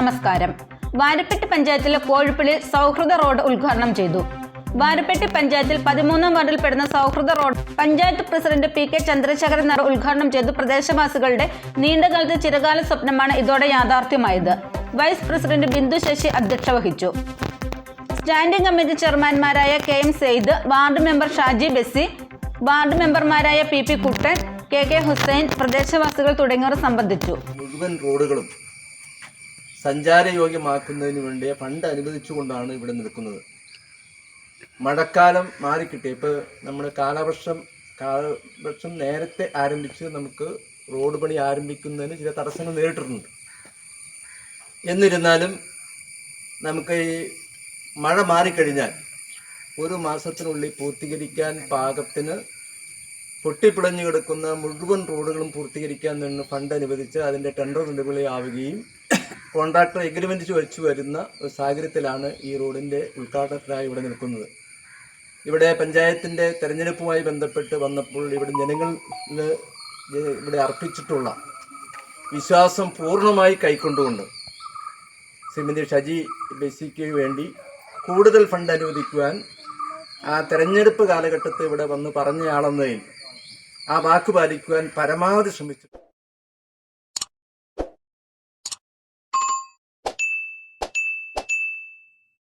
നമസ്കാരം. വാരപ്പെട്ടി പഞ്ചായത്തിലെ കോഴിപ്പള്ളി സൗഹൃദ റോഡ് ഉദ്ഘാടനം ചെയ്തു. വാരപ്പെട്ടി പഞ്ചായത്തിൽ 13-ാം വാർഡിൽ പെടുന്ന Sauhrida road panchayat president P K. Chandrasekharan ഉദ്ഘാടനം ചെയ്തു. പ്രദേശവാസികളുടെ നീണ്ടകാലത്തെ ചിരകാല സ്വപ്നമാണ് ഇതോടെ യാഥാർത്ഥ്യമായത്. വൈസ് പ്രസിഡന്റ് ബിന്ദു ശശി അധ്യക്ഷത വഹിച്ചു. സ്റ്റാൻഡിംഗ് കമ്മിറ്റി ചെയർമാൻമാരായ K M. Sayed, ward member Shaji Bessy, ward മെമ്പർമാരായ പി.പി. കുട്ടൻ, കെ.കെ. ഹുസൈൻ, പ്രദേശവാസികൾ തുടങ്ങിയവർ സംബന്ധിച്ചു. മുഴുവൻ റോഡുകളും സഞ്ചാരയോഗ്യമാക്കുന്നതിന് വേണ്ടി ഫണ്ട് അനുവദിച്ചുകൊണ്ടാണ് ഇവിടെ നിൽക്കുന്നത്. മഴക്കാലം മാറിക്കിട്ടി. ഇപ്പോൾ നമ്മൾ കാലവർഷം നേരത്തെ ആരംഭിച്ച് നമുക്ക് റോഡ് പണി ആരംഭിക്കുന്നതിന് ചില തടസ്സങ്ങൾ നേരിട്ടിട്ടുണ്ട്. എന്നിരുന്നാലും നമുക്ക് ഈ മഴ മാറിക്കഴിഞ്ഞാൽ ഒരു മാസത്തിനുള്ളിൽ പൂർത്തീകരിക്കാൻ പാകത്തിന് പൊട്ടിപ്പിളഞ്ഞു കിടക്കുന്ന മുഴുവൻ റോഡുകളും പൂർത്തീകരിക്കാൻ നിന്ന് ഫണ്ട് അനുവദിച്ച് അതിൻ്റെ ടെൻഡർ നിലവിലാവുകയും കോൺട്രാക്ടർ എഗ്രിമെൻറ്റ് വെച്ച് വരുന്ന ഒരു സാഹചര്യത്തിലാണ് ഈ റോഡിൻ്റെ ഉദ്ഘാടനത്തിനായി ഇവിടെ നിൽക്കുന്നത്. ഇവിടെ പഞ്ചായത്തിൻ്റെ തെരഞ്ഞെടുപ്പുമായി ബന്ധപ്പെട്ട് വന്നപ്പോൾ ഇവിടെ ജനങ്ങളിൽ ഇവിടെ അർപ്പിച്ചിട്ടുള്ള വിശ്വാസം പൂർണ്ണമായി കൈക്കൊണ്ടുകൊണ്ട് ശ്രീമതി ഷാജി ബെസ്സിക്ക് വേണ്ടി കൂടുതൽ ഫണ്ട് അനുവദിക്കുവാൻ ആ തെരഞ്ഞെടുപ്പ് കാലഘട്ടത്തിൽ ഇവിടെ വന്ന് പറഞ്ഞയാളെന്നതിൽ ആ വാക്ക് പാലിക്കുവാൻ പരമാവധി ശ്രമിച്ചു.